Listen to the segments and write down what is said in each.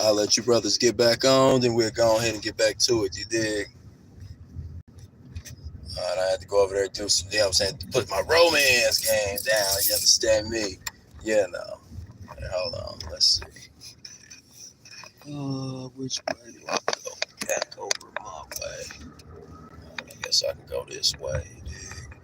I'll let you brothers get back on, then we'll go ahead and get back to it. You dig? All right, I had to go over there and do some, you know what I'm saying, put my romance game down. You understand me? Yeah, no. Hey, hold on. Let's see. Which way do I go? Back over my way. I guess I can go this way. You dig?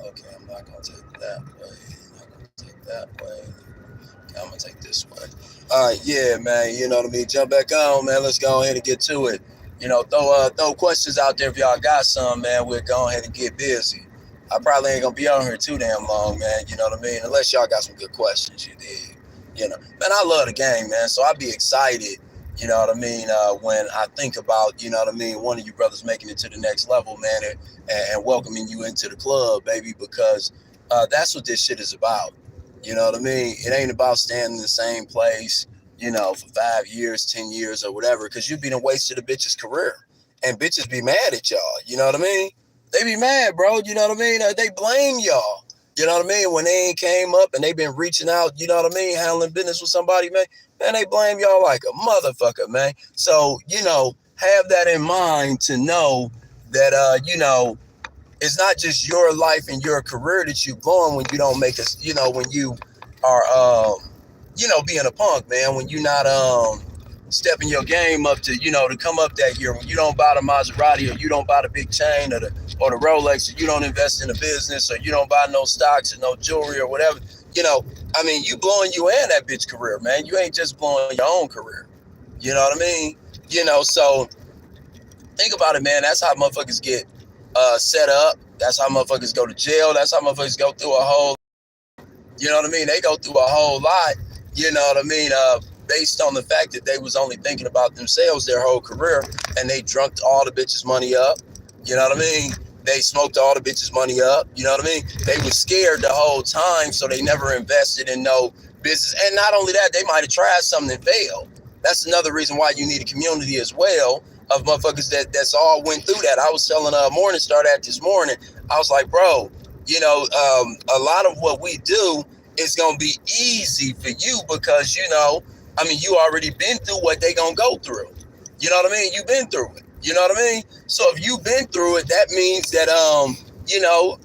Okay, I'm not going to take that way. I'm not going to take that way. I'm going to take this way. All right, yeah, man. You know what I mean? Jump back on, man. Let's go ahead and get to it. You know, throw questions out there if y'all got some, man. We'll go ahead and get busy. I probably ain't going to be on here too damn long, man. You know what I mean? Unless y'all got some good questions, you dig? You know, man, I love the game, man. So I'd be excited, you know what I mean, when I think about, you know what I mean, one of you brothers making it to the next level, man, and welcoming you into the club, baby, because that's what this shit is about. You know what I mean? It ain't about staying in the same place, you know, for 5 years, 10 years or whatever, because you've been a waste of the bitch's career. And bitches be mad at y'all, you know what I mean? They be mad, bro, you know what I mean? They blame y'all. You know what I mean? When they ain't came up and they been reaching out, you know what I mean, handling business with somebody, man, they blame y'all like a motherfucker, man. So, you know, have that in mind to know that, you know, it's not just your life and your career that you blowing when you don't make us, you know, when you are, you know, being a punk, man, when you not, stepping your game up to, you know, to come up that year, when you don't buy the Maserati or you don't buy the big chain or the Rolex, or you don't invest in a business, or you don't buy no stocks or no jewelry or whatever, you know, I mean, you blowing you and that bitch career, man. You ain't just blowing your own career. You know what I mean? You know, so think about it, man. That's how motherfuckers get set up. That's how motherfuckers go to jail. That's how motherfuckers go through a whole, you know what I mean? They go through a whole lot, you know what I mean, based on the fact that they was only thinking about themselves their whole career, and they drunk all the bitches' money up, you know what I mean? They smoked all the bitches' money up, you know what I mean? They was scared the whole time, so they never invested in no business. And not only that, they might have tried something and failed. That's another reason why you need a community as well of motherfuckers that's all went through that. I was telling Morningstar that this morning. I was like, bro, you know, a lot of what we do is going to be easy for you because, you know, I mean, you already been through what they going to go through. You know what I mean? You've been through it. You know what I mean? So if you've been through it, that means that, you know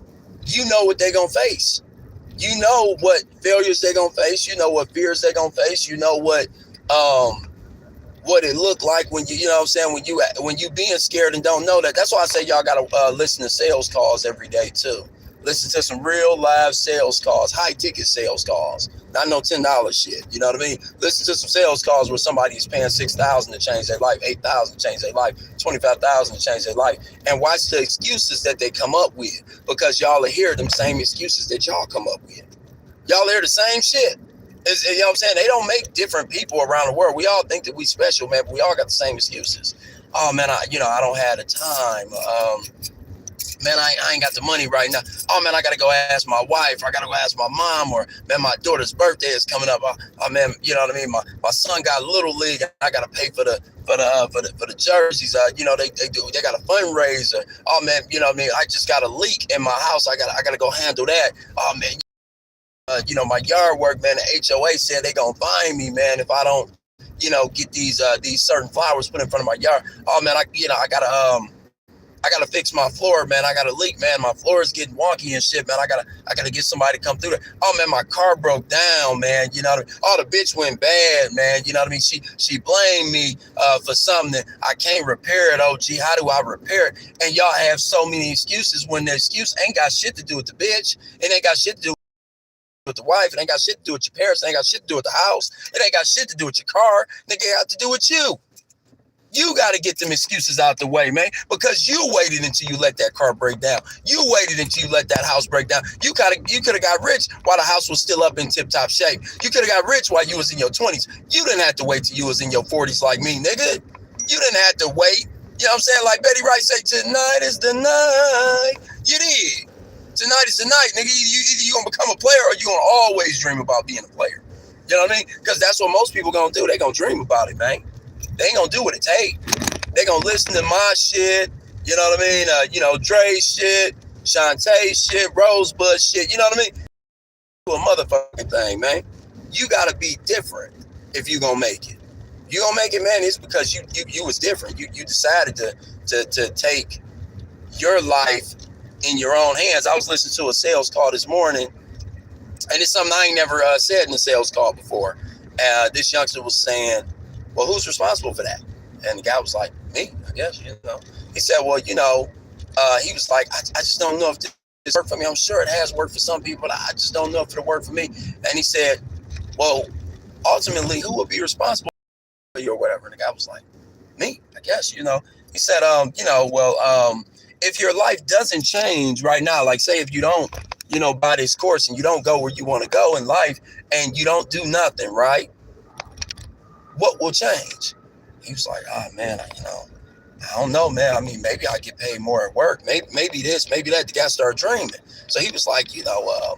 what they going to face. You know what failures they going to face. You know what fears they going to face. You know what it looked like when you know what I'm saying, when you being scared and don't know that. That's why I say y'all got to listen to sales calls every day too. Listen to some real live sales calls, high ticket sales calls, not no $10 shit. You know what I mean? Listen to some sales calls where somebody's paying $6,000 to change their life, $8,000 to change their life, $25,000 to change their life, and watch the excuses that they come up with, because y'all will hear them same excuses that y'all come up with. Y'all hear the same shit. You know what I'm saying? They don't make different people around the world. We all think that we special, man, but we all got the same excuses. Oh man, I don't have the time. Man, I ain't got the money right now. Oh man, I gotta go ask my wife. I gotta go ask my mom. Or man, my daughter's birthday is coming up. Oh man, you know what I mean. My son got little league. I gotta pay for the jerseys. You know they got a fundraiser. Oh man, you know what I mean. I just got a leak in my house. I gotta go handle that. Oh man. You know, my yard work, man, the HOA said they gonna fine me, man, if I don't, you know, get these certain flowers put in front of my yard. Oh man, I gotta fix my floor, man. I got a leak, man. My floor is getting wonky and shit, man. I gotta get somebody to come through there. Oh man, my car broke down, man. You know what I mean? Oh, the bitch went bad, man. You know what I mean? She blamed me for something that I can't repair it. Oh gee, how do I repair it? And y'all have so many excuses when the excuse ain't got shit to do with the bitch. It ain't got shit to do with the wife. It ain't got shit to do with your parents. It ain't got shit to do with the house. It ain't got shit to do with your car. Nigga, it got to do with you. You got to get them excuses out the way, man, because you waited until you let that car break down. You waited until you let that house break down. You could have got rich while the house was still up in tip-top shape. You could have got rich while you was in your 20s. You didn't have to wait till you was in your 40s like me, nigga. You didn't have to wait. You know what I'm saying? Like Betty Wright say, tonight is the night. You did. Tonight is the night, nigga. Either you gonna become a player or you gonna always dream about being a player. You know what I mean? Because that's what most people gonna do. They gonna dream about it, man. They ain't gonna do what it takes. They gonna listen to my shit, you know what I mean? You know, Dre's shit, Shantae shit, Rosebud shit, you know what I mean? Do a motherfucking thing, man. You gotta be different. if you gonna make it. You gonna make it, man. It's because you was different. You decided to take your life in your own hands. I was listening to a sales call this morning, and it's something I ain't never said in a sales call before. This youngster was saying, well, who's responsible for that? And the guy was like, me, I guess, you know. He said, well, you know, he was like, I just don't know if this worked for me. I'm sure it has worked for some people. I just don't know if it'll work for me. And he said, well, ultimately, who will be responsible for you or whatever? And the guy was like, me, I guess, you know. He said, you know, well, if your life doesn't change right now, like say if you don't, you know, buy this course and you don't go where you want to go in life and you don't do nothing, right? What will change? He was like, oh man, you know, I don't know, man. I mean, maybe I get paid more at work. Maybe this, maybe that. The guy started dreaming. So he was like, you know,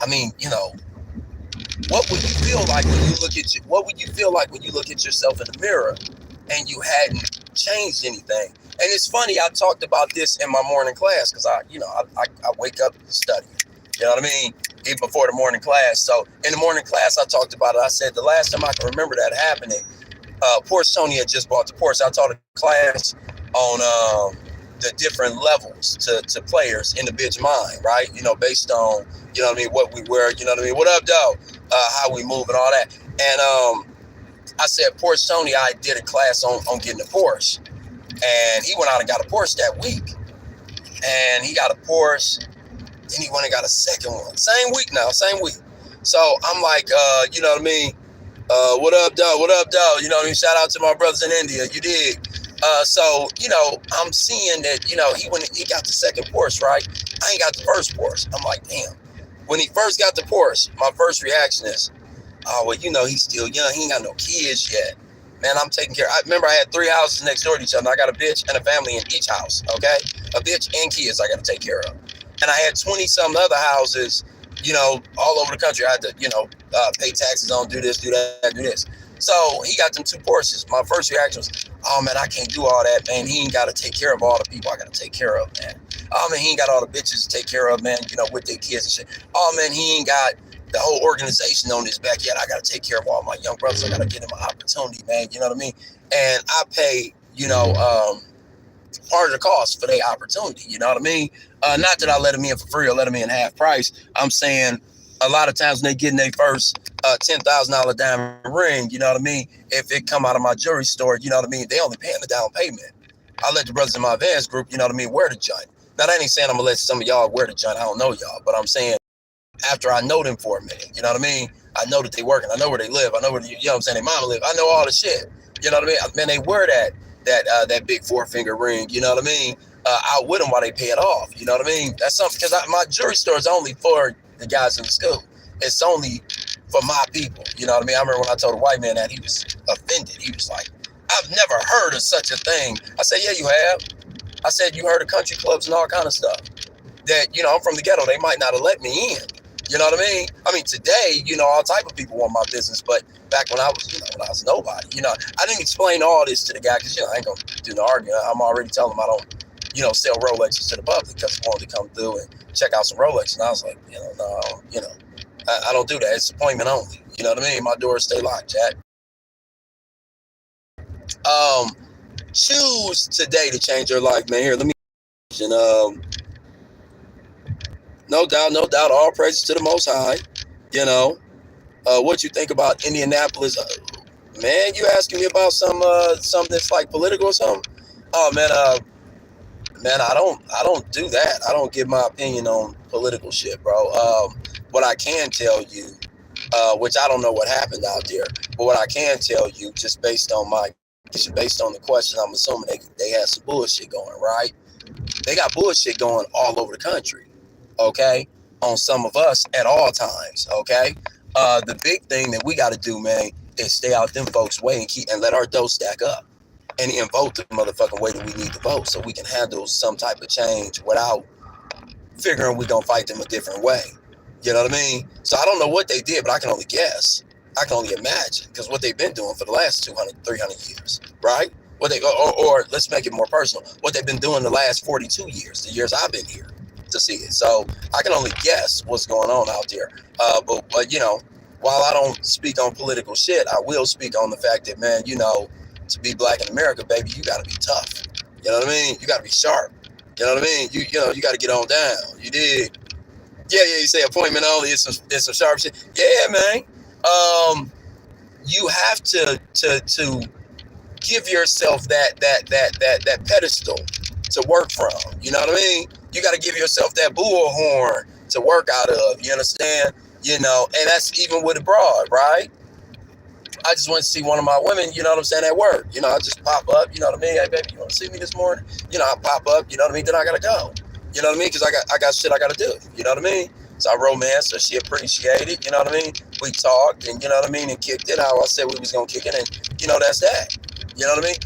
I mean, you know, what would you feel like when you look at what would you feel like when you look at yourself in the mirror and you hadn't changed anything? And it's funny, I talked about this in my morning class because I wake up studying. You know what I mean? Even before the morning class. So in the morning class, I talked about it. I said the last time I can remember that happening, Porsche Tony had just bought the Porsche. I taught a class on the different levels to players in the bitch mind, right? You know, based on, you know what I mean, what we wear, you know what I mean? What up, dog? How we move and all that. And I said, Porsche Tony, I did a class on getting a Porsche. And he went out and got a Porsche that week. And he got a Porsche. Then he went and got a second one. Same week now, same week. So I'm like, you know what I mean? What up, dog? What up, dog? You know what I mean? Shout out to my brothers in India. You dig? So, you know, I'm seeing that, you know, he got the second Porsche, right? I ain't got the first Porsche. I'm like, damn. When he first got the Porsche, my first reaction is, oh, well, you know, he's still young. He ain't got no kids yet. Man, I'm taking care. I remember I had 3 houses next door to each other. I got a bitch and a family in each house, okay? A bitch and kids I got to take care of. And I had 20-some other houses, you know, all over the country. I had to, you know, pay taxes on, do this, do that, do this. So he got them 2 Porsches. My first reaction was, oh, man, I can't do all that, man. He ain't got to take care of all the people I got to take care of, man. Oh, man, he ain't got all the bitches to take care of, man, you know, with their kids and shit. Oh, man, he ain't got the whole organization on his back yet. I got to take care of all my young brothers. I got to get them an opportunity, man. You know what I mean? And I pay, you know, part of the cost for their opportunity. You know what I mean? Not that I let them in for free or let them in half price. I'm saying a lot of times when they get in their first $10,000 diamond ring, you know what I mean? If it come out of my jewelry store, you know what I mean? They only paying the down payment. I let the brothers in my advance group, you know what I mean, wear the joint. Now, that ain't saying I'm going to let some of y'all wear the joint. I don't know y'all, but I'm saying after I know them for a minute, you know what I mean? I know that they working. I know where they live. I know where, you know what I'm saying, their mama live. I know all the shit. You know what I mean? Man, they wear that big 4-finger ring, you know what I mean? Out with them while they pay it off. You know what I mean? That's something, because my jewelry store is only for the guys in the school. It's only for my people. You know what I mean? I remember when I told a white man that, he was offended. He was like, I've never heard of such a thing. I said, yeah, you have. I said, you heard of country clubs and all kind of stuff. That, you know, I'm from the ghetto. They might not have let me in. You know what I mean? I mean, today, you know, all type of people want my business. But back when I was, you know, when I was nobody, you know, I didn't explain all this to the guy because, you know, I ain't going to do no arguing. I'm already telling him I don't, you know, sell Rolexes to the public because he wanted to come through and check out some Rolexes. And I was like, you know, no, you know, I don't do that. It's appointment only. You know what I mean? My doors stay locked, Jack. Choose today to change your life, man. Here, let me. And no doubt, all praises to the Most High. You know, what you think about Indianapolis? Man, you asking me about something that's like political or something? Oh man, man, I don't do that. I don't give my opinion on political shit, bro. What I can tell you, which I don't know what happened out there, but what I can tell you, just based on the question, I'm assuming they had some bullshit going, right? They got bullshit going all over the country, okay? On some of us at all times, okay? The big thing that we got to do, man, is stay out them folks' way and let our dough stack up and vote the motherfucking way that we need to vote so we can handle some type of change without figuring we're going to fight them a different way. You know what I mean? So I don't know what they did, but I can only guess. I can only imagine, because what they've been doing for the last 200, 300 years, right? What they or let's make it more personal, what they've been doing the last 42 years, the years I've been here to see it. So I can only guess what's going on out there. But you know, while I don't speak on political shit, I will speak on the fact that, man, you know, to be black in America, baby, you got to be tough. You know what I mean? You got to be sharp. You know what I mean? You know, you got to get on down. You dig? Yeah, you say appointment only. It's some sharp shit. Yeah, man. You have to give yourself that pedestal to work from. You know what I mean? You got to give yourself that bullhorn to work out of. You understand? You know, and that's even with abroad, right? I just went to see one of my women, you know what I'm saying, at work. You know, I just pop up, you know what I mean? Hey, baby, you want to see me this morning? You know, I pop up, you know what I mean? Then I got to go. You know what I mean? Because I got shit I got to do. You know what I mean? So I romanced her. She appreciated it. You know what I mean? We talked and, you know what I mean, and kicked it how I said we was going to kick it. And, you know, that's that. You know what I mean?